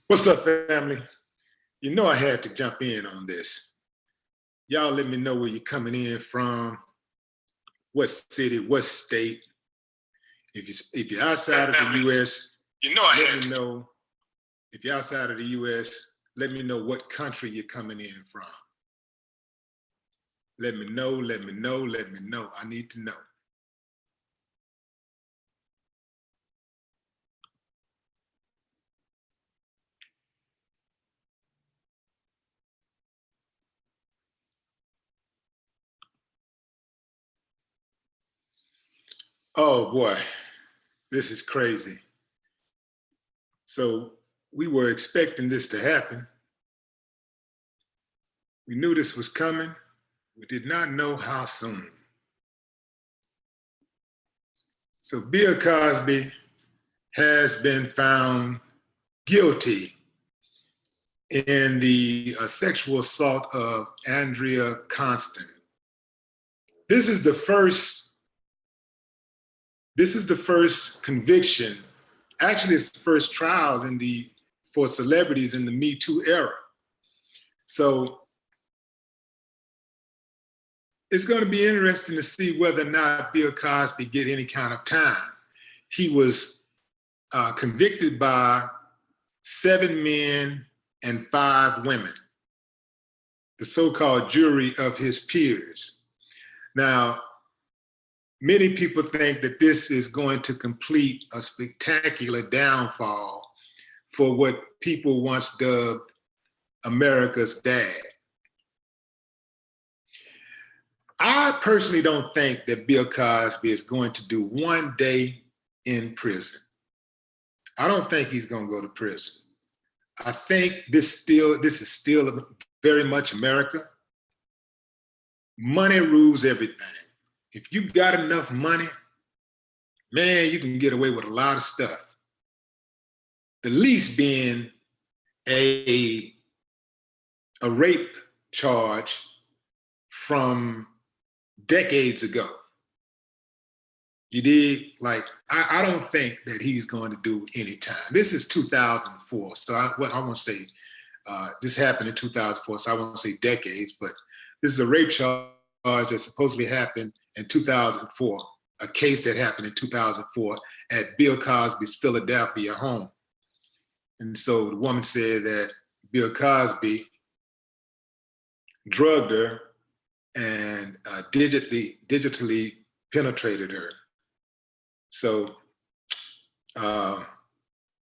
What's up, family? You know I had to jump in on this. Y'all let me know where you're coming in from, what city, what state. If you're outside of the U.S., let me know. If you're outside of the U.S., let me know what country you're coming in from. Let me know, let me know, let me know. I need to know. Oh boy, this is crazy. So we were expecting this to happen. We knew this was coming. We did not know how soon. So Bill Cosby has been found guilty in the sexual assault of Andrea Constant. This is the first conviction. Actually, it's the first trial for celebrities in the Me Too era. So it's going to be interesting to see whether or not Bill Cosby get any kind of time. He was convicted by 7 men and 5 women, the so-called jury of his peers. Now, many people think that this is going to complete a spectacular downfall for what people once dubbed America's dad. I personally don't think that Bill Cosby is going to do 1 day in prison. I don't think he's going to go to prison. I think this is still very much America. Money rules everything. If you got enough money, man, you can get away with a lot of stuff. The least being a rape charge from decades ago. You did? Like, I don't think that he's going to do any time. This is 2004, so I won't say this happened in 2004, so I won't say decades, but this is a rape charge that supposedly happened in 2004, a case that happened in 2004 at Bill Cosby's Philadelphia home. And so the woman said that Bill Cosby drugged her and digitally penetrated her. So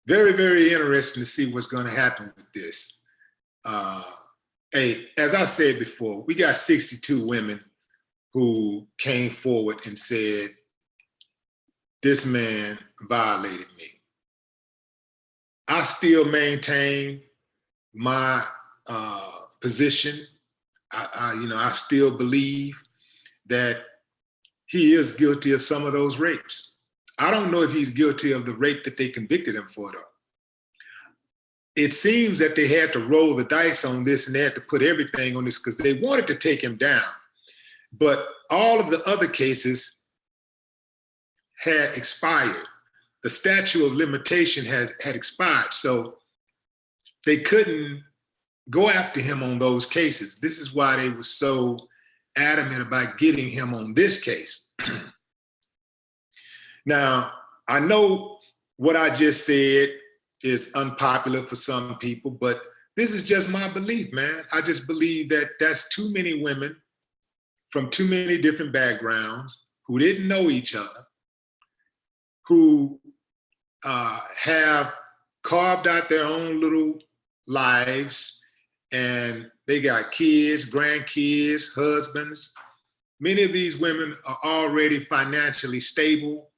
very, very interesting to see what's going to happen with this. Hey, as I said before, we got 62 women who came forward and said, this man violated me. I still maintain my position. I still believe that he is guilty of some of those rapes. I don't know if he's guilty of the rape that they convicted him for, though. It seems that they had to roll the dice on this and they had to put everything on this because they wanted to take him down. But all of the other cases had expired. The statute of limitation had expired. So they couldn't go after him on those cases. This is why they were so adamant about getting him on this case. Now, I know what I just said is unpopular for some people, but this is just my belief, man. I just believe that that's too many women from too many different backgrounds who didn't know each other, who have carved out their own little lives, and they got kids, grandkids, husbands. Many of these women are already financially stable.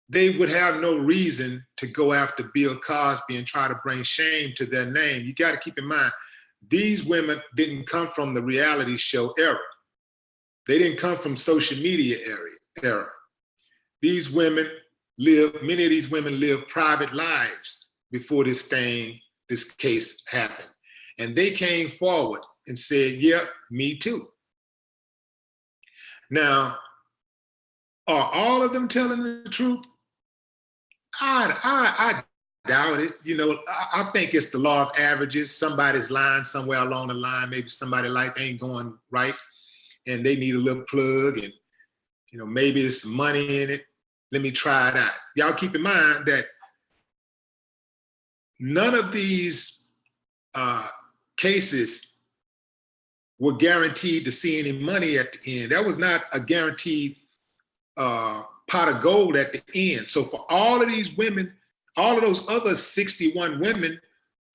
They would have no reason to go after Bill Cosby and try to bring shame to their name. You got to keep in mind, these women didn't come from the reality show era. They didn't come from social media era. Many of these women lived private lives before this case happened. And they came forward and said, yeah, me too. Now, are all of them telling the truth? I doubt it. You know, I think it's the law of averages. Somebody's lying somewhere along the line. Maybe somebody's life ain't going right and they need a little plug, and, you know, maybe there's some money in it. Let me try it out. Y'all keep in mind that none of these cases were guaranteed to see any money at the end. That was not a guaranteed pot of gold at the end. So for all of these women, all of those other 61 women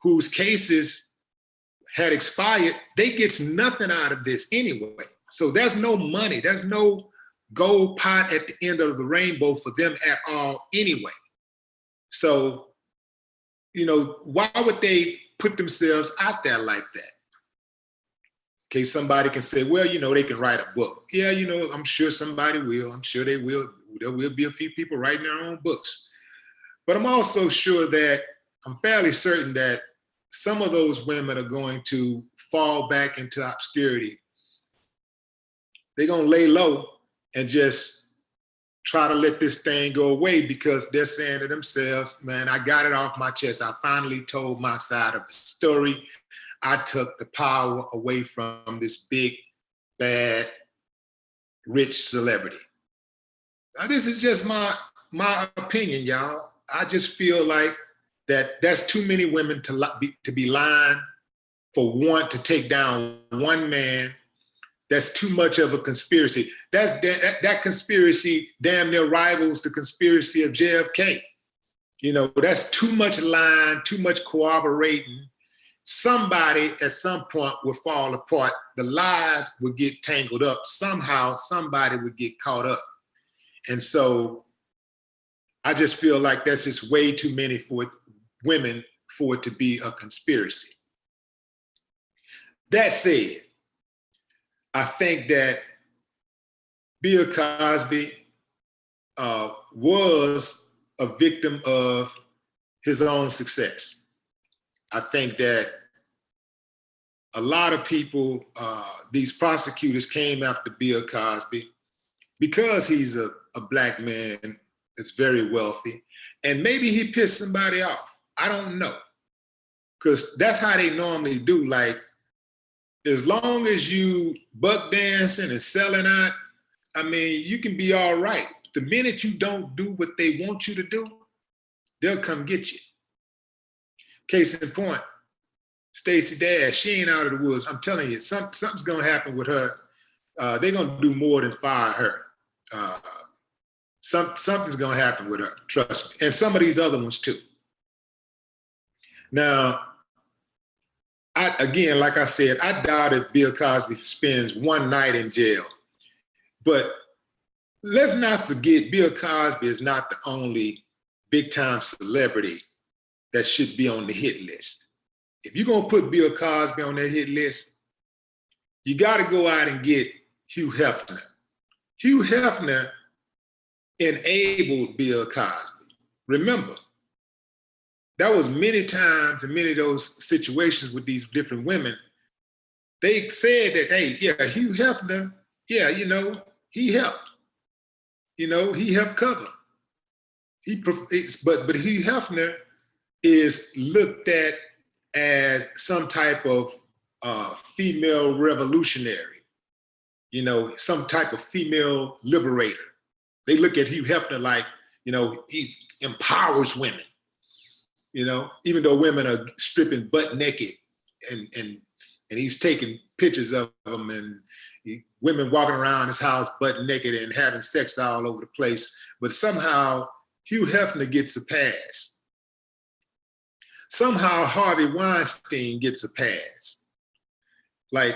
whose cases had expired, they gets nothing out of this anyway. So there's no money, there's no gold pot at the end of the rainbow for them at all anyway. So, you know, why would they put themselves out there like that? Okay, somebody can say, well, you know, they can write a book. Yeah, you know, I'm sure somebody will. I'm sure they will. There will be a few people writing their own books. But I'm also sure that, I'm fairly certain that some of those women are going to fall back into obscurity. They're going to lay low and just try to let this thing go away because they're saying to themselves, man, I got it off my chest. I finally told my side of the story. I took the power away from this big, bad, rich celebrity. Now, this is just my opinion, y'all. I just feel like that's too many women to be lying for one to take down one man. That's too much of a conspiracy. That conspiracy damn near rivals the conspiracy of JFK. You know, that's too much lying, too much corroborating. Somebody at some point would fall apart. The lies would get tangled up. Somehow somebody would get caught up. And so I just feel like that's just way too many for women for it to be a conspiracy. That said, I think that Bill Cosby was a victim of his own success. I think that a lot of people, these prosecutors came after Bill Cosby because he's a Black man that's very wealthy, and maybe he pissed somebody off. I don't know, because that's how they normally do. Like, as long as you buck dancing and selling out, I mean, you can be all right. The minute you don't do what they want you to do, they'll come get you. Case in point, Stacey Dash, she ain't out of the woods. I'm telling you, something's gonna happen with her. They're gonna do more than fire her. Something's gonna happen with her, trust me. And some of these other ones too. Now, again, like I said, I doubt if Bill Cosby spends one night in jail. But let's not forget, Bill Cosby is not the only big time celebrity that should be on the hit list. If you're gonna put Bill Cosby on that hit list, you gotta go out and get Hugh Hefner. Hugh Hefner enabled Bill Cosby. Remember, that was many times in many of those situations with these different women. They said that, hey, yeah, Hugh Hefner, yeah, you know, he helped. You know, he helped cover. But Hugh Hefner is looked at as some type of female revolutionary, you know, some type of female liberator. They look at Hugh Hefner like, you know, he empowers women, you know, even though women are stripping butt naked and he's taking pictures of them, and women walking around his house butt naked and having sex all over the place. But somehow Hugh Hefner gets a pass. Somehow Harvey Weinstein gets a pass. Like,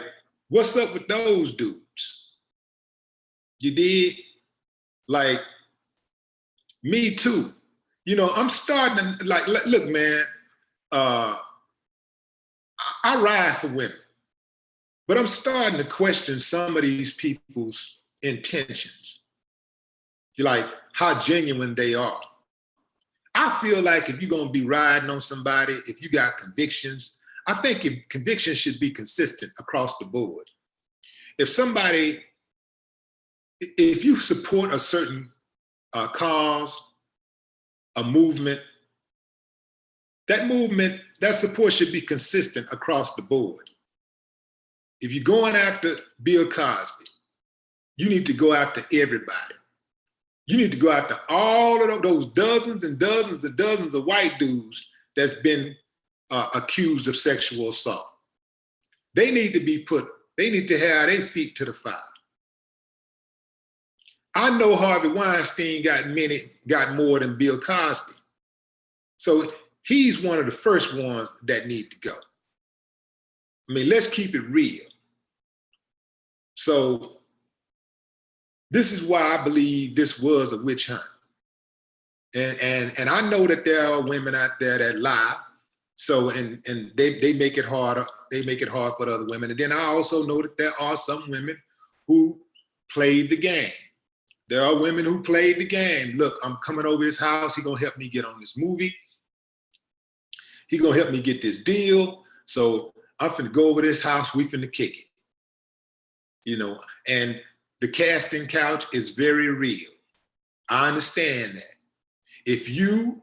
what's up with those dudes? You did? Like, me too. You know, I'm starting to, like, look, man, I ride for women, but I'm starting to question some of these people's intentions. Like, how genuine they are. I feel like if you're gonna be riding on somebody, if you got convictions, I think if convictions should be consistent across the board. If you support a certain cause, a movement, that movement, that support should be consistent across the board. If you're going after Bill Cosby, you need to go after everybody. You need to go after all of those dozens and dozens and dozens of white dudes that's been accused of sexual assault. They need to have their feet to the fire. I know Harvey Weinstein got more than Bill Cosby. So he's one of the first ones that need to go. I mean, let's keep it real. So this is why I believe this was a witch hunt. And I know that there are women out there that lie. So, and they make it harder. They make it hard for the other women. And then I also know that there are some women who played the game. There are women who played the game. Look, I'm coming over his house. He's gonna help me get on this movie. He's gonna help me get this deal. So I'm finna go over this house. We finna kick it. You know, and the casting couch is very real. I understand that. If you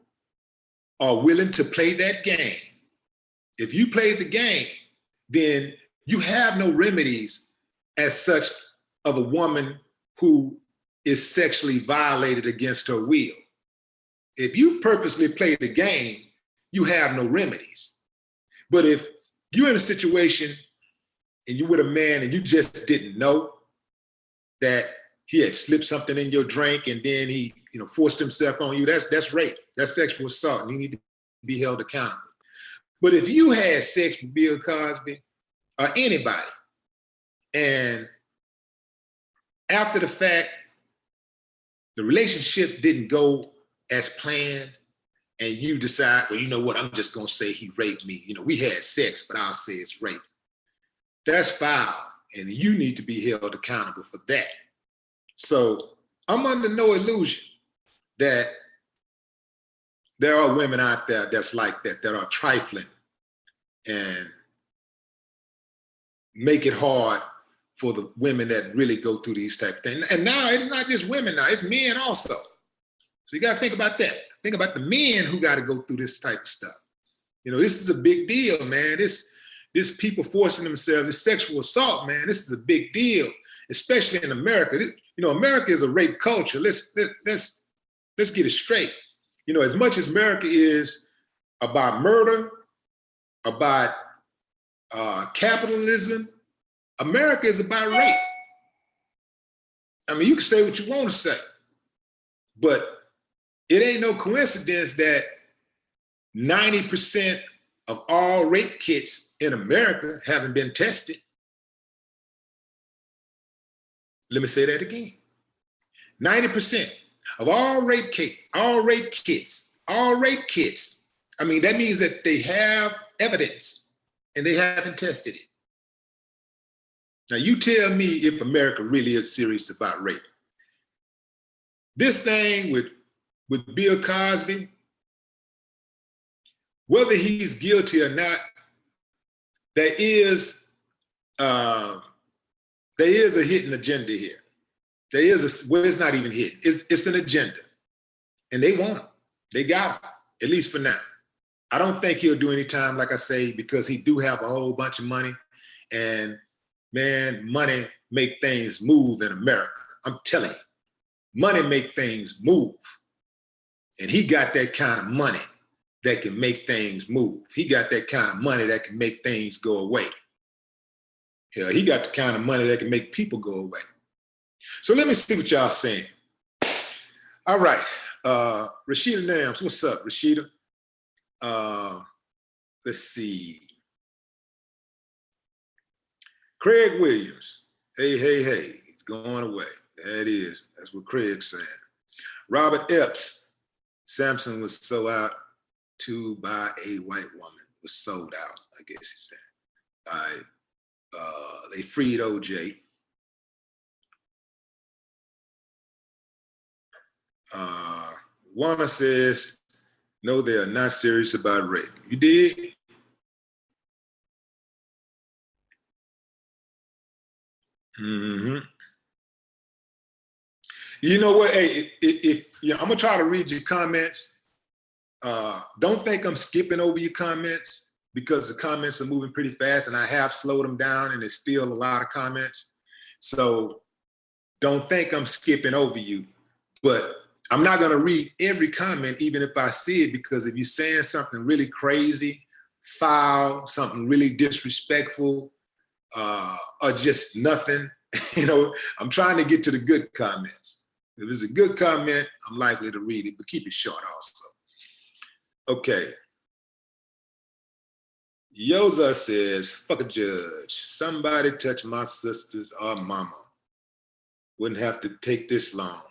are willing to play that game, if you play the game, then you have no remedies as such of a woman who is sexually violated against her will. If you purposely play the game, you have no remedies. But if you're in a situation and you're with a man and you just didn't know that he had slipped something in your drink and then he, forced himself on you, that's rape. That's sexual assault, and you need to be held accountable. But if you had sex with Bill Cosby or anybody, and after the fact, the relationship didn't go as planned, and you decide, well, you know what, I'm just gonna say he raped me. We had sex, but I'll say it's rape. That's foul, and you need to be held accountable for that. So I'm under no illusion that there are women out there that's like that are trifling and make it hard for the women that really go through these type of things. And now it's not just women now, it's men also. So you gotta think about that. Think about the men who gotta go through this type of stuff. This is a big deal, man. This people forcing themselves, this sexual assault, man, this is a big deal, especially in America. America is a rape culture. Let's get it straight. As much as America is about murder, about capitalism, America is about rape. I mean, you can say what you want to say, but it ain't no coincidence that 90% of all rape kits in America haven't been tested. Let me say that again. 90% of all rape kits. I mean, that means that they have evidence and they haven't tested it. Now you tell me if America really is serious about rape. This thing with Bill Cosby, whether he's guilty or not, there is a hidden agenda here. It's not even hidden. It's an agenda. And they want him. They got him, at least for now. I don't think he'll do any time, like I say, because he do have a whole bunch of money. And man, money make things move in America. I'm telling you, money make things move. And he got that kind of money that can make things move. He got that kind of money that can make things go away. Hell, he got the kind of money that can make people go away. So let me see what y'all saying. All right, Rashida Nams, what's up, Rashida? Let's see. Craig Williams, hey, it's going away. There it is, that's what Craig's saying. Robert Epps, Samson was sold out to by a white woman, was sold out, I guess he said. All right, they freed OJ. Warner says, no, they are not serious about rape. You did? Mm-hmm. You know what? Hey, I'm gonna try to read your comments. Don't think I'm skipping over your comments because the comments are moving pretty fast and I have slowed them down and there's still a lot of comments. So don't think I'm skipping over you, but I'm not going to read every comment, even if I see it, because if you're saying something really crazy, foul, something really disrespectful, or just nothing, I'm trying to get to the good comments. If it's a good comment, I'm likely to read it, but keep it short also. Okay. Yoza says, fuck a judge. Somebody touch my sisters or mama. Wouldn't have to take this long.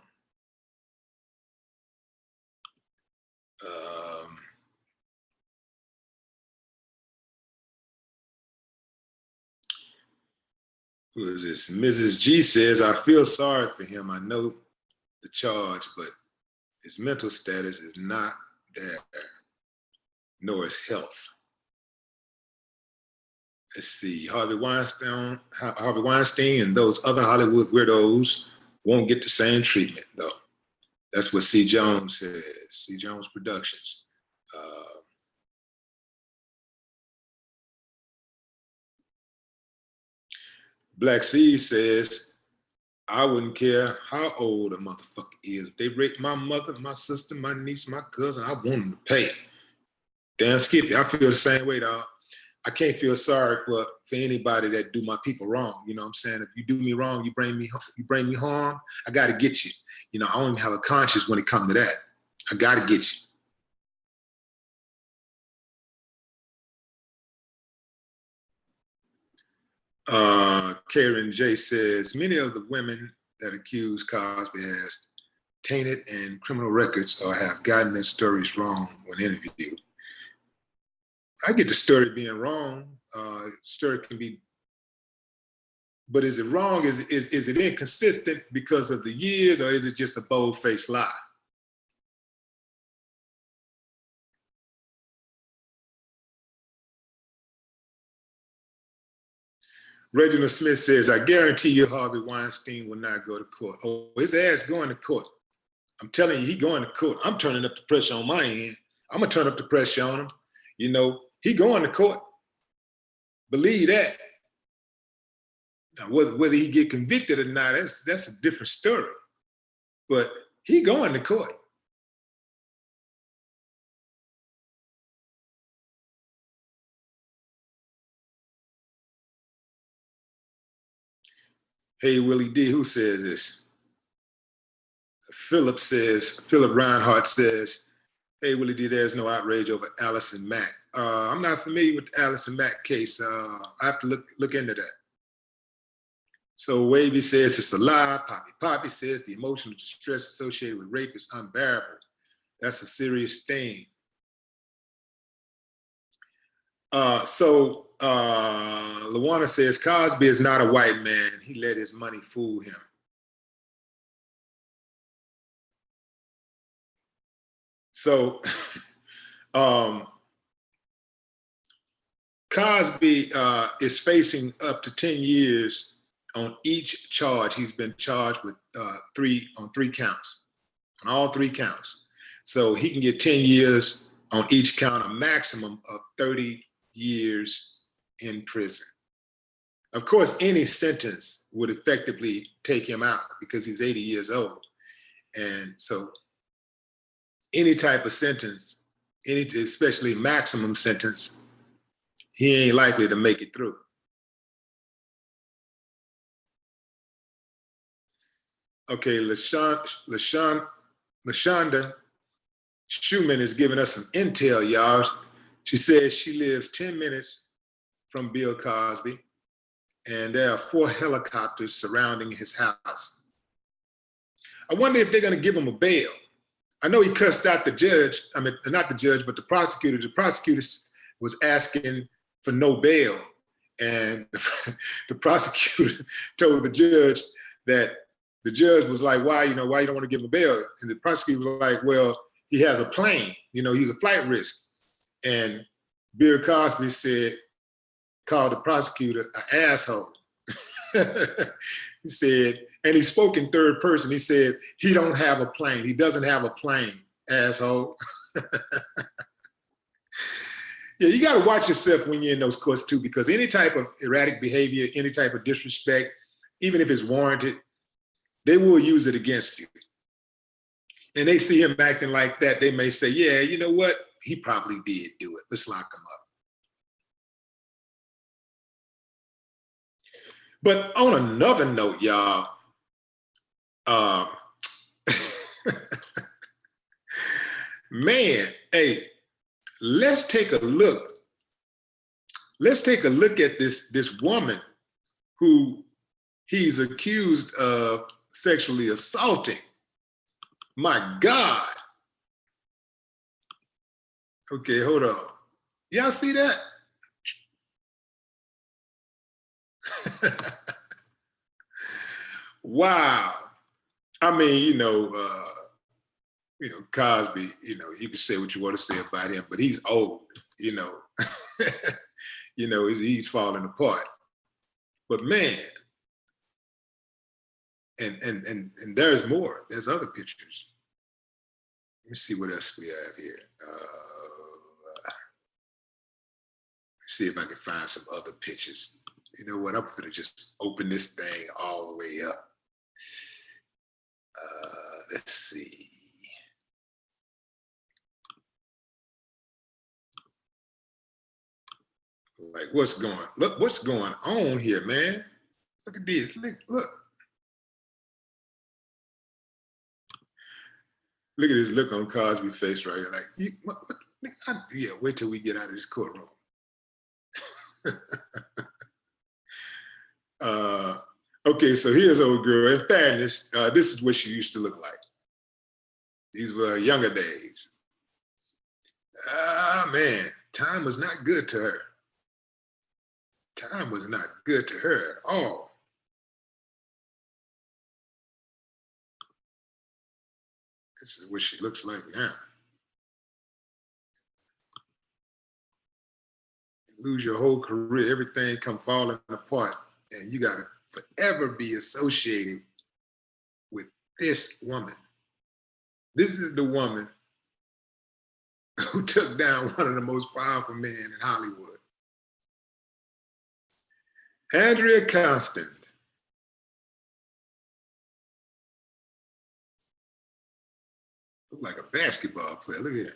Who is this? Mrs. G says, I feel sorry for him. I know the charge, but his mental status is not there, nor his health. Let's see, Harvey Weinstein and those other Hollywood weirdos won't get the same treatment, though. That's what C. Jones says, C. Jones Productions. Black Seed says, I wouldn't care how old a motherfucker is. If they rape my mother, my sister, my niece, my cousin, I want them to pay. Damn Skippy, I feel the same way, dog. I can't feel sorry for anybody that do my people wrong. You know what I'm saying? If you do me wrong, you bring me harm, I gotta get you. I don't even have a conscience when it comes to that. I gotta get you. Karen J says, many of the women that accuse Cosby has tainted and criminal records or have gotten their stories wrong when interviewed. I get the story being wrong. Story can be, but is it wrong? Is it inconsistent because of the years, or is it just a bold-faced lie? Reginald Smith says, I guarantee you Harvey Weinstein will not go to court. Oh, his ass going to court. I'm telling you, he going to court. I'm turning up the pressure on my end. I'm going to turn up the pressure on him. He going to court. Believe that. Now, whether he get convicted or not, that's a different story. But he going to court. Hey, Willie D, who says this? Philip Reinhardt says, hey, Willie D, there's no outrage over Allison Mack. I'm not familiar with the Allison Mack case. I have to look into that. So Wavy says it's a lie. Poppy says the emotional distress associated with rape is unbearable. That's a serious thing. Luana says Cosby is not a white man. He let his money fool him. So Cosby is facing up to 10 years on each charge. He's been charged with three counts, on all 3 counts. So he can get 10 years on each count, a maximum of 30 years in prison. Of course, any sentence would effectively take him out because he's 80 years old. And so any type of sentence, especially maximum sentence, he ain't likely to make it through. Okay, LaShonda Schumann is giving us some intel, y'all. She says she lives 10 minutes from Bill Cosby, and there are 4 helicopters surrounding his house. I wonder if they're gonna give him a bail. I know he cussed out the judge, not the judge, but the prosecutor. The prosecutor was asking for no bail, and the prosecutor told the judge that the judge was like, why you don't want to give him bail? And the prosecutor was like, well, he has a plane, he's a flight risk. And Bill Cosby called the prosecutor an asshole. He said, and he spoke in third person. He said, he don't have a plane. He doesn't have a plane, asshole. Yeah, you got to watch yourself when you're in those courts too, because any type of erratic behavior, any type of disrespect, even if it's warranted, they will use it against you. And they see him acting like that, they may say, yeah, you know what? He probably did do it. Let's lock him up. But on another note, y'all, man, hey, let's take a look. Let's take a look at this woman who he's accused of sexually assaulting. My God. Okay, hold on. Y'all see that? Wow. I mean, Cosby, you can say what you want to say about him, but he's old, he's falling apart. But man, and there's more. There's other pictures. Let me see what else we have here. See if I can find some other pictures. You know what? I'm gonna just open this thing all the way up. Let's see. Like what's going on here, man? Look at this. Look. Look at this look on Cosby's face right here. Like, yeah, wait till we get out of this courtroom. Okay, so here's old girl. In fairness, this is what she used to look like. These were younger days. Man, time was not good to her. Time was not good to her at all. This is what she looks like now. You lose your whole career, everything come falling apart, and you gotta forever be associated with this woman. This is the woman who took down one of the most powerful men in Hollywood. Andrea Constant. Look like a basketball player. Look at it.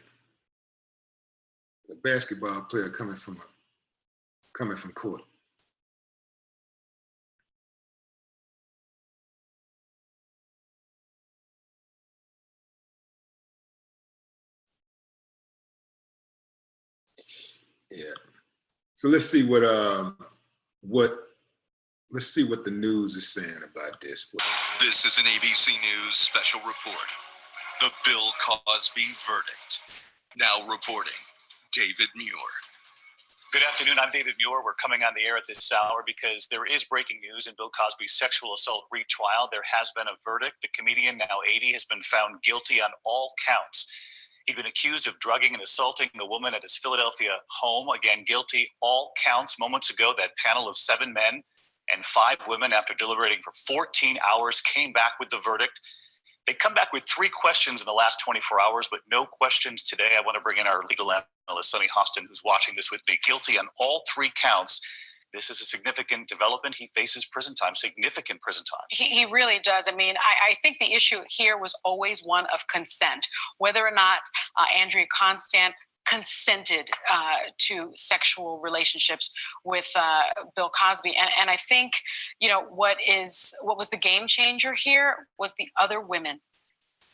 A basketball player coming from court. Yeah. So let's see what the news is saying about this. This is an ABC News special report. The Bill Cosby verdict. Now reporting, David Muir. Good afternoon, I'm David Muir. We're coming on the air at this hour because there is breaking news in Bill Cosby's sexual assault retrial. There has been a verdict. The comedian, now 80, has been found guilty on all counts. He'd been accused of drugging and assaulting a woman at his Philadelphia home. Again, guilty, all counts. Moments ago, that panel of 7 men and 5 women, after deliberating for 14 hours, came back with the verdict. They come back with 3 questions in the last 24 hours, but no questions today. I want to bring in our legal analyst, Sonny Hostin, who's watching this with me. Guilty on all 3 counts. This is a significant development. He faces prison time, significant prison time. He really does. I mean, I think the issue here was always one of consent, whether or not Andrea Constant consented to sexual relationships with Bill Cosby. And I think, what was the game changer here was the other women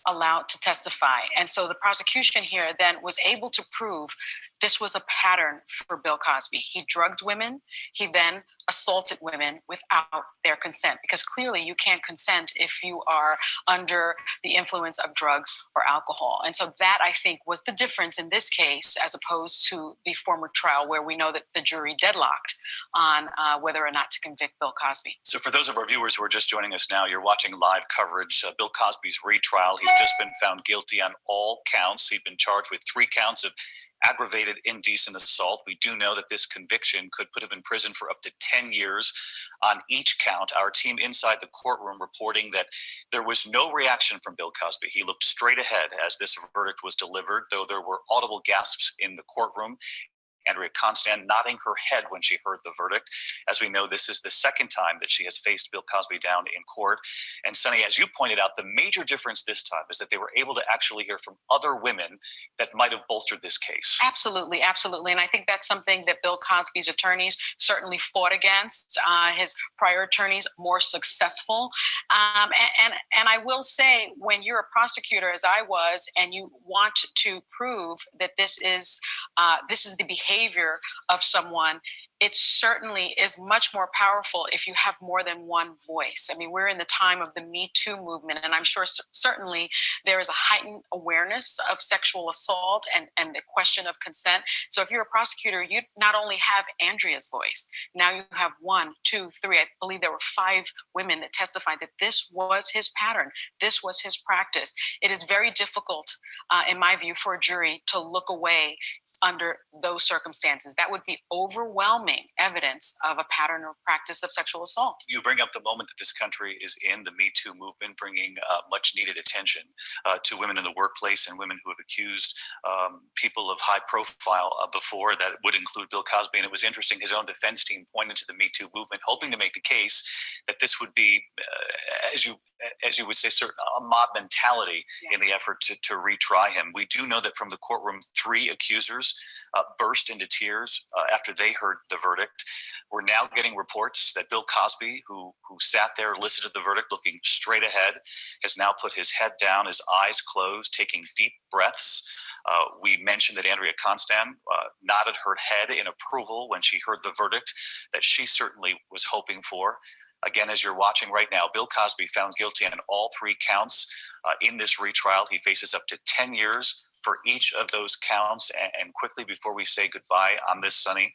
allowed to testify. And so the prosecution here then was able to prove this was a pattern for Bill Cosby. He drugged women. He then assaulted women without their consent, because clearly you can't consent if you are under the influence of drugs or alcohol. And so that, I think, was the difference in this case, as opposed to the former trial where we know that the jury deadlocked on whether or not to convict Bill Cosby. So for those of our viewers who are just joining us now, you're watching live coverage. Bill Cosby's retrial. He's just been found guilty on all counts. He'd been charged with 3 counts of aggravated indecent assault. We do know that this conviction could put him in prison for up to 10 years on each count. Our team inside the courtroom reporting that there was no reaction from Bill Cosby. He looked straight ahead as this verdict was delivered, though there were audible gasps in the courtroom. Andrea Constand nodding her head when she heard the verdict. As we know, this is the second time that she has faced Bill Cosby down in court. And Sonny, as you pointed out, the major difference this time is that they were able to actually hear from other women that might have bolstered this case. Absolutely, absolutely. And I think that's something that Bill Cosby's attorneys certainly fought against. His prior attorneys more successful. And I will say, when you're a prosecutor, as I was, and you want to prove that this is the behavior of someone, it certainly is much more powerful if you have more than one voice. I mean, we're in the time of the Me Too movement, and I'm sure certainly there is a heightened awareness of sexual assault and the question of consent. So if you're a prosecutor, you not only have Andrea's voice, now you have 1, 2, 3, I believe there were 5 women that testified that this was his pattern, this was his practice. It is very difficult, in my view, for a jury to look away under those circumstances. That would be overwhelming evidence of a pattern or practice of sexual assault. You bring up the moment that this country is in, the Me Too movement, bringing much needed attention to women in the workplace and women who have accused people of high profile before. That would include Bill Cosby. And it was interesting, his own defense team pointed to the Me Too movement, hoping to make the case that this would be, as you would say, sort of a mob mentality in the effort to retry him. We do know that from the courtroom, 3 accusers burst into tears after they heard the verdict. We're now getting reports that Bill Cosby, who sat there, listened to the verdict, looking straight ahead, has now put his head down, his eyes closed, taking deep breaths. We mentioned that Andrea Constand nodded her head in approval when she heard the verdict that she certainly was hoping for. Again, as you're watching right now, Bill Cosby found guilty on all 3 counts in this retrial. He faces up to 10 years for each of those counts. And quickly, before we say goodbye on this, Sonny,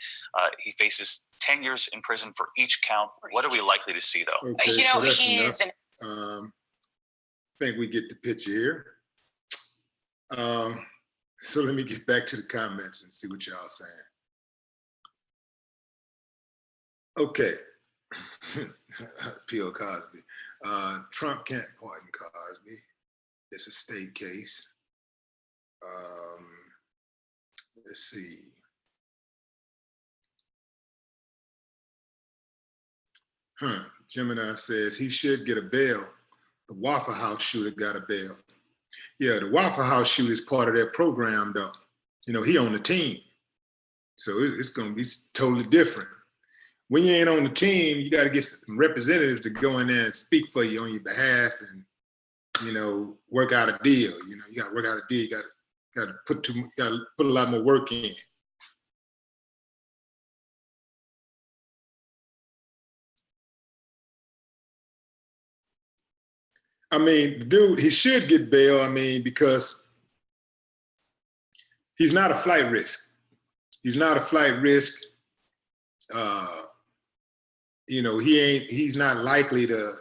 he faces 10 years in prison for each count. What are we likely to see, though? Okay, so that's enough. I think we get the picture here. So let me get back to the comments and see what y'all saying. Okay. Bill Cosby. Trump can't pardon Cosby. It's a state case. Let's see. Gemini says he should get a bail. The Waffle House shooter got a bail. Yeah, the Waffle House shooter is part of that program, though. You know, he on the team. So it's going to be totally different. When you ain't on the team, you got to get some representatives to go in there and speak for you on your behalf and, you know, work out a deal. You know, you got to work out a deal. You got to put a lot more work in. I mean, the dude, he should get bail. I mean, because he's not a flight risk. He's not a flight risk. You know, he's not likely to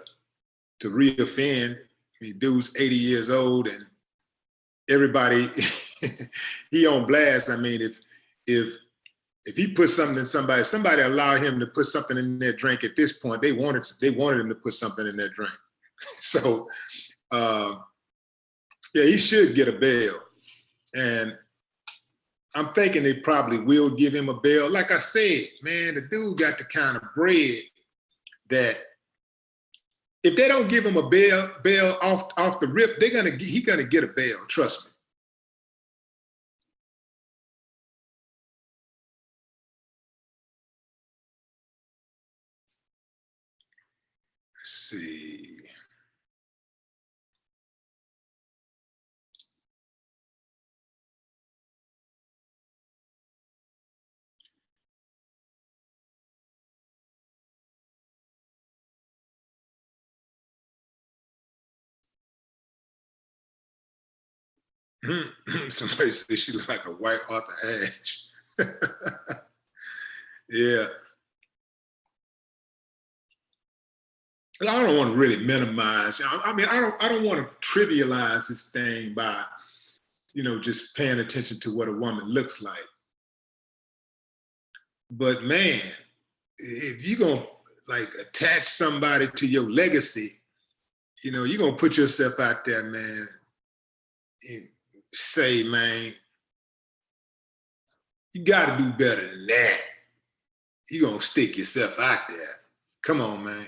reoffend. I mean, dude's 80 years old and everybody, he on blast. I mean, if he put something in somebody allow him to put something in their drink at this point, they wanted him to put something in their drink. So, yeah, he should get a bail. And I'm thinking they probably will give him a bail. Like I said, man, the dude got the kind of bread that if they don't give him a bail off the rip, he's gonna get a bail, trust me. Let's see. Somebody said she was like a white Arthur Ashe. Yeah. I don't want to really minimize. I mean, I don't want to trivialize this thing by just paying attention to what a woman looks like. But man, if you're gonna like attach somebody to your legacy, you're gonna put yourself out there, man, and say, man, you gotta do better than that. You're gonna stick yourself out there. Come on, man.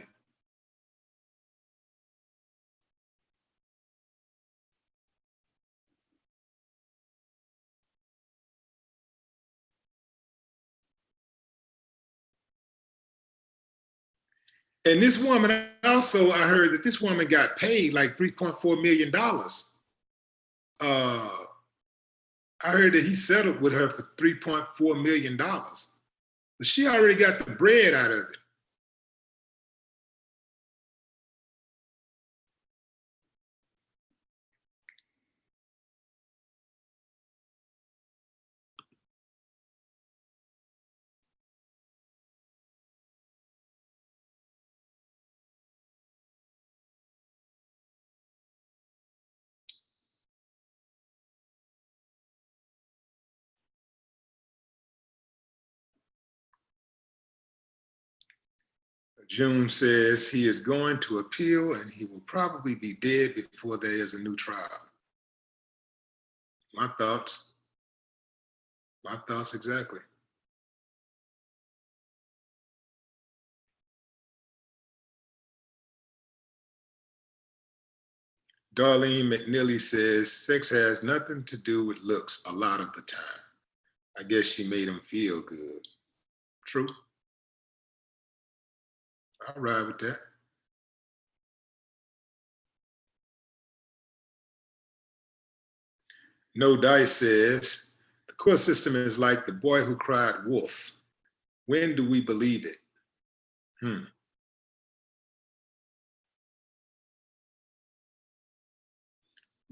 And this woman also, I heard that this woman got paid like $3.4 million. I heard that he settled with her for $3.4 million. But she already got the bread out of it. June says he is going to appeal and he will probably be dead before there is a new trial. My thoughts. My thoughts exactly. Darlene McNeely says sex has nothing to do with looks a lot of the time. I guess she made him feel good. True. I'll ride with that. No Dice says, the court system is like the boy who cried wolf. When do we believe it?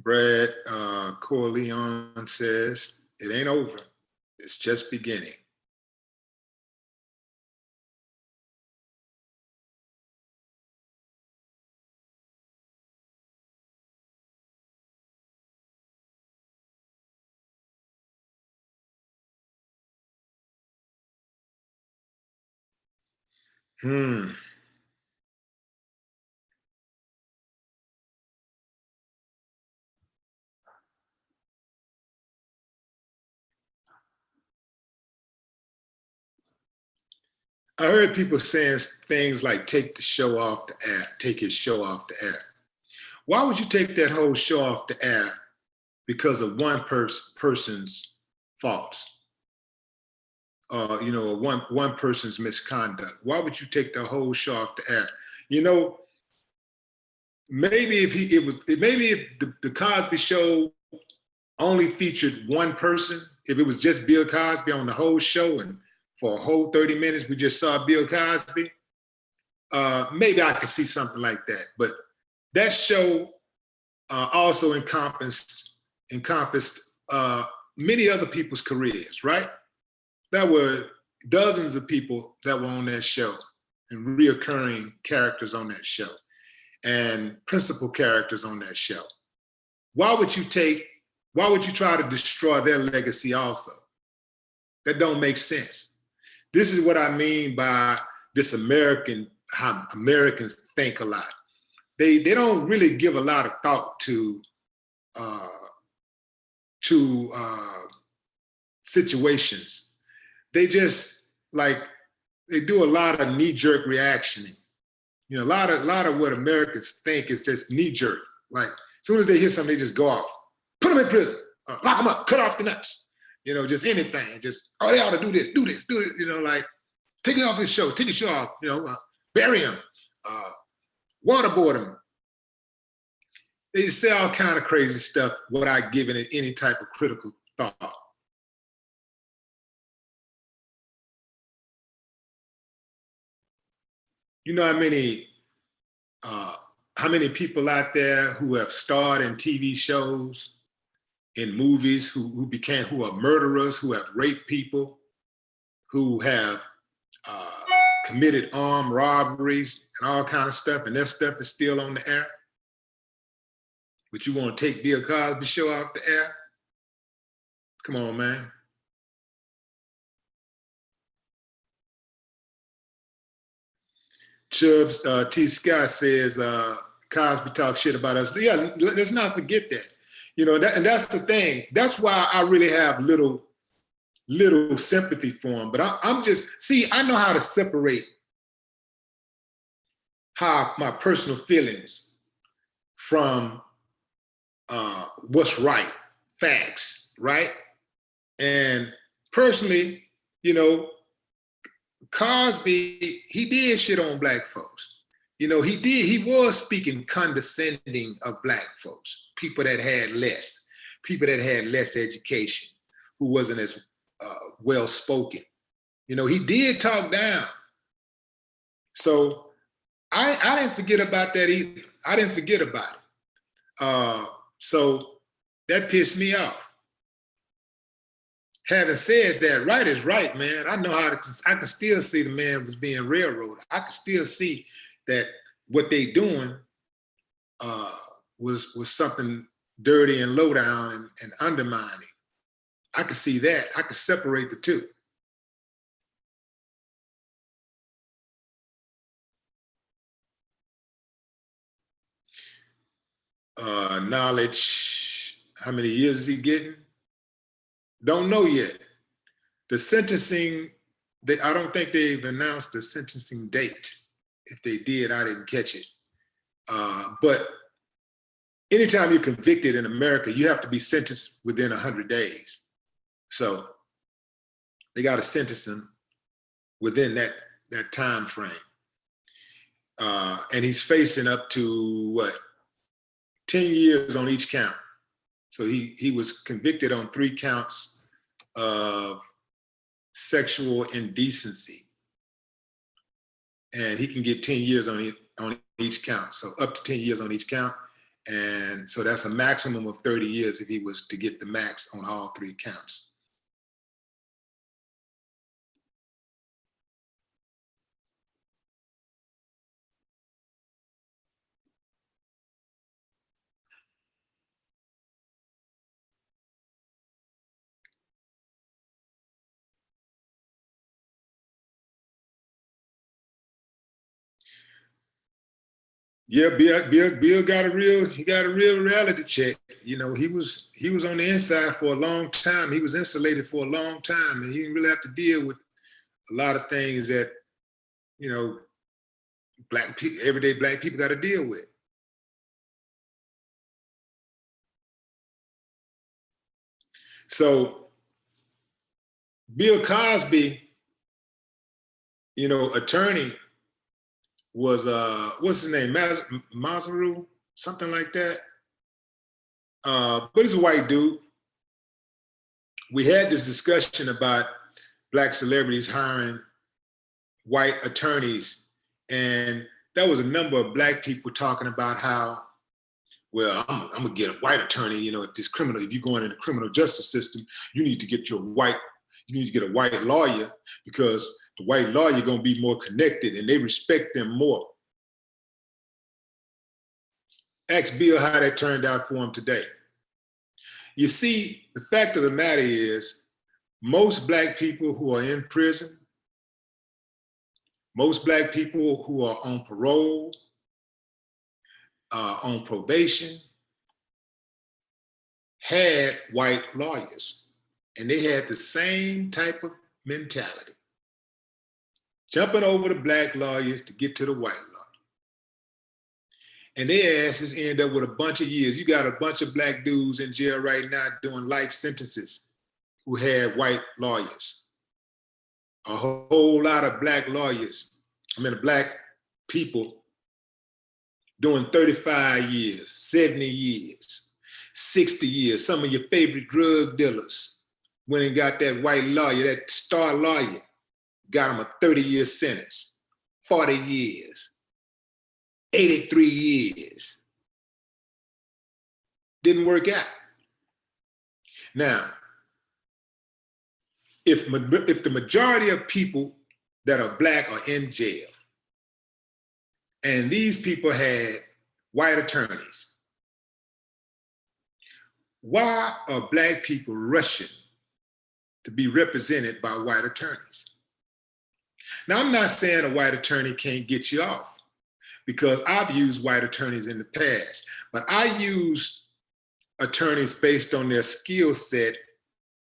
Brad Corleone says, it ain't over. It's just beginning. I heard people saying things like take the show off the air, take his show off the air. Why would you take that whole show off the air because of one person's faults? One person's misconduct. Why would you take the whole show off the air? Maybe if the Cosby Show only featured one person, if it was just Bill Cosby on the whole show and for a whole 30 minutes we just saw Bill Cosby, maybe I could see something like that. But that show also encompassed many other people's careers, right? There were dozens of people that were on that show and reoccurring characters on that show and principal characters on that show. Why would you try to destroy their legacy also? That don't make sense. This is what I mean by this how Americans think a lot. They don't really give a lot of thought to situations. They just they do a lot of knee-jerk reactioning. A lot of what Americans think is just knee-jerk. Like as soon as they hear something, they just go off. Put them in prison, lock them up, cut off the nuts. Just anything. Just they ought to do this. Like take it off his show, take his show off. Bury him, waterboard him. They say all kind of crazy stuff without giving it any type of critical thought. You know how many people out there who have starred in TV shows, in movies, who are murderers, who have raped people, who have committed armed robberies and all kind of stuff, and their stuff is still on the air? But you want to take Bill Cosby show off the air? Come on, man. Chubbs, T. Scott says, Cosby talk shit about us. Yeah, let's not forget that. You know, and that's the thing. That's why I really have little sympathy for him. But I'm just, see, I know how to separate how my personal feelings from what's right, facts, right? And personally, you know, Cosby, he did shit on black folks. You know, he was speaking condescending of black folks, people that had less education, who wasn't as well spoken. You know, he did talk down. So I didn't forget about that either. I didn't forget about it. So that pissed me off. Having said that, right is right, man. I know I can still see the man was being railroaded. I can still see that what they doing was something dirty and low down and undermining. I could see that. I could separate the two. Knowledge, how many years is he getting? Don't know yet. The sentencing, I don't think they've announced the sentencing date. If they did, I didn't catch it. But anytime you're convicted in America, you have to be sentenced within 100 days. So they got to sentence him within that time frame. And he's facing up to what? 10 years on each count. So he was convicted on 3 counts of sexual indecency. And he can get 10 years on each count. So up to 10 years on each count. And so that's a maximum of 30 years if he was to get the max on all 3 counts. Yeah, Bill got a real reality check. You know, he was on the inside for a long time. He was insulated for a long time, and he didn't really have to deal with a lot of things that, you know, everyday black people got to deal with. So Bill Cosby, you know, attorney was what's his name, Masaru, something like that. But he's a white dude. We had this discussion about black celebrities hiring white attorneys, and there was a number of black people talking about how, well, I'm gonna get a white attorney. You know, if you're going in the criminal justice system, you need to get a white lawyer, because the white lawyer gonna be more connected and they respect them more. Ask Bill how that turned out for him today. You see, the fact of the matter is, most black people who are in prison, most black people who are on parole, on probation, had white lawyers, and they had the same type of mentality. Jumping over the black lawyers to get to the white lawyer. And their asses end up with a bunch of years. You got a bunch of black dudes in jail right now doing life sentences who had white lawyers. A whole lot of black black people doing 35 years, 70 years, 60 years. Some of your favorite drug dealers went and got that white lawyer, that star lawyer, got him a 30-year sentence, 40 years, 83 years. Didn't work out. Now, if the majority of people that are black are in jail, and these people had white attorneys, why are black people rushing to be represented by white attorneys. Now, I'm not saying a white attorney can't get you off, because I've used white attorneys in the past, but I use attorneys based on their skill set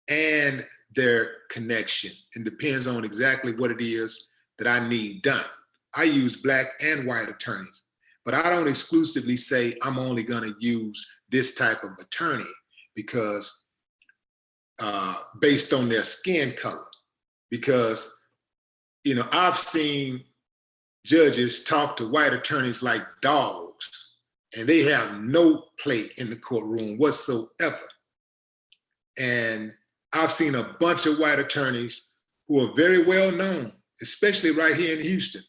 and their connection. It depends on exactly what it is that I need done. I use black and white attorneys, but I don't exclusively say I'm only going to use this type of attorney because based on their skin color. Because, you know, I've seen judges talk to white attorneys like dogs, and they have no play in the courtroom whatsoever. And I've seen a bunch of white attorneys who are very well known, especially right here in Houston,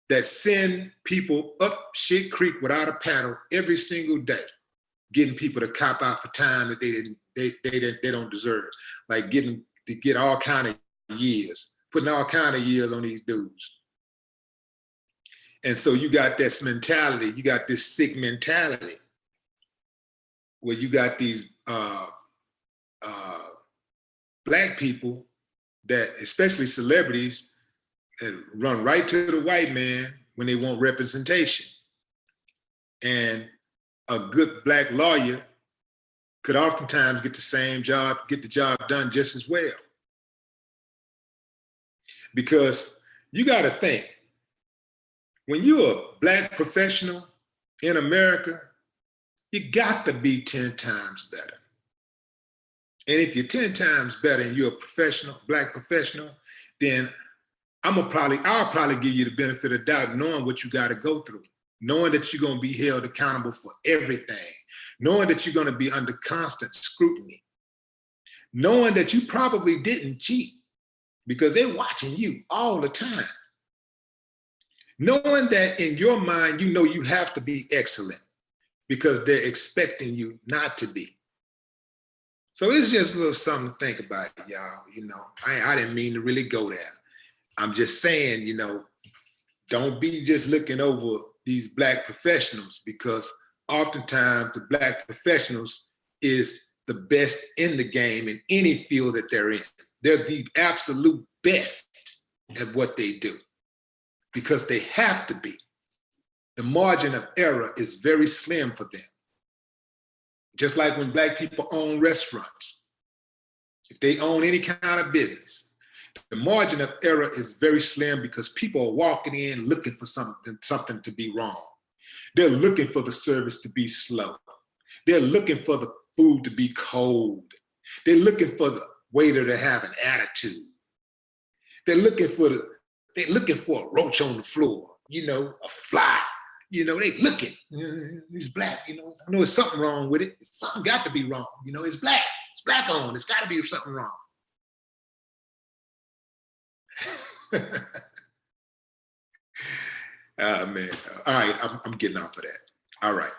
that send people up shit creek without a paddle every single day, getting people to cop out for time that they don't deserve, like getting to get all kind of years, putting all kind of years on these dudes. And so you got this mentality, you got this sick mentality where you got these black people that, especially celebrities, that run right to the white man when they want representation. And a good black lawyer could oftentimes get the same job, get the job done just as well. Because you got to think, when you're a black professional in America, you got to be 10 times better. And if you're 10 times better and you're a professional, black professional, then I'll probably give you the benefit of doubt, knowing what you got to go through, knowing that you're going to be held accountable for everything, knowing that you're going to be under constant scrutiny, knowing that you probably didn't cheat because they're watching you all the time, knowing that in your mind, you know you have to be excellent because they're expecting you not to be. So it's just a little something to think about, y'all. You know, I didn't mean to really go there. I'm just saying, you know, don't be just looking over these black professionals, because oftentimes the black professionals is the best in the game in any field that they're in. They're the absolute best at what they do because they have to be. The margin of error is very slim for them. Just like when black people own restaurants, if they own any kind of business, the margin of error is very slim because people are walking in looking for something to be wrong. They're looking for the service to be slow. They're looking for the food to be cold. They're looking for the waiter to have an attitude. They're looking for a roach on the floor, you know, a fly. You know, they looking, he's black, you know, I know there's something wrong with it. Something got to be wrong. You know, it's black on, it's got to be something wrong. Man, all right, I'm getting off of that. All right,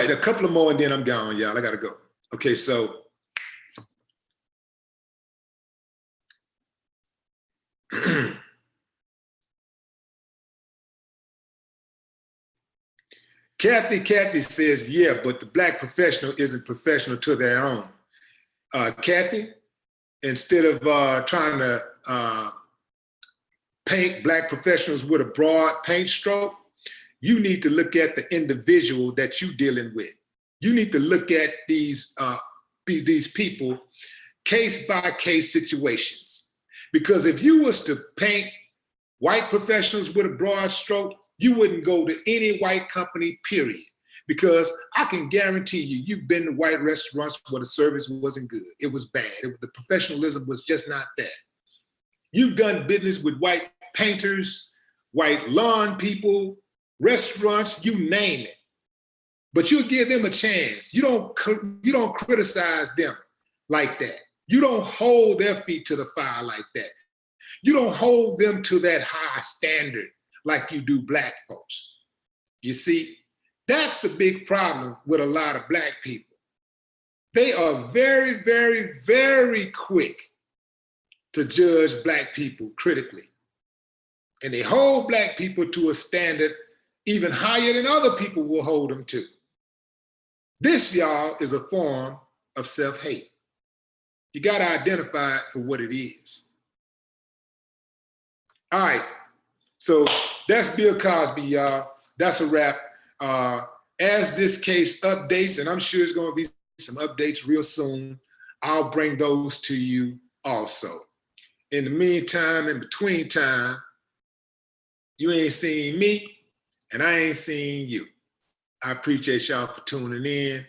a couple of more and then I'm gone, y'all, I gotta go. Okay, so Kathy says, yeah, but the black professional isn't professional to their own. Kathy, instead of trying to paint black professionals with a broad paint stroke, you need to look at the individual that you're dealing with. You need to look at these people case by case situations. Because if you was to paint white professionals with a broad stroke, you wouldn't go to any white company, period. Because I can guarantee you, you've been to white restaurants where the service wasn't good. It was bad. The professionalism was just not there. You've done business with white painters, white lawn people, restaurants, you name it. But you give them a chance. You don't criticize them like that. You don't hold their feet to the fire like that. You don't hold them to that high standard like you do black folks. You see, that's the big problem with a lot of black people. They are very, very, very quick to judge black people critically. And they hold black people to a standard even higher than other people will hold them to. This, y'all, is a form of self-hate. You got to identify it for what it is. All right. So that's Bill Cosby, y'all. That's a wrap. As this case updates, and I'm sure it's going to be some updates real soon, I'll bring those to you also. In the meantime, in between time, you ain't seen me and I ain't seen you. I appreciate y'all for tuning in.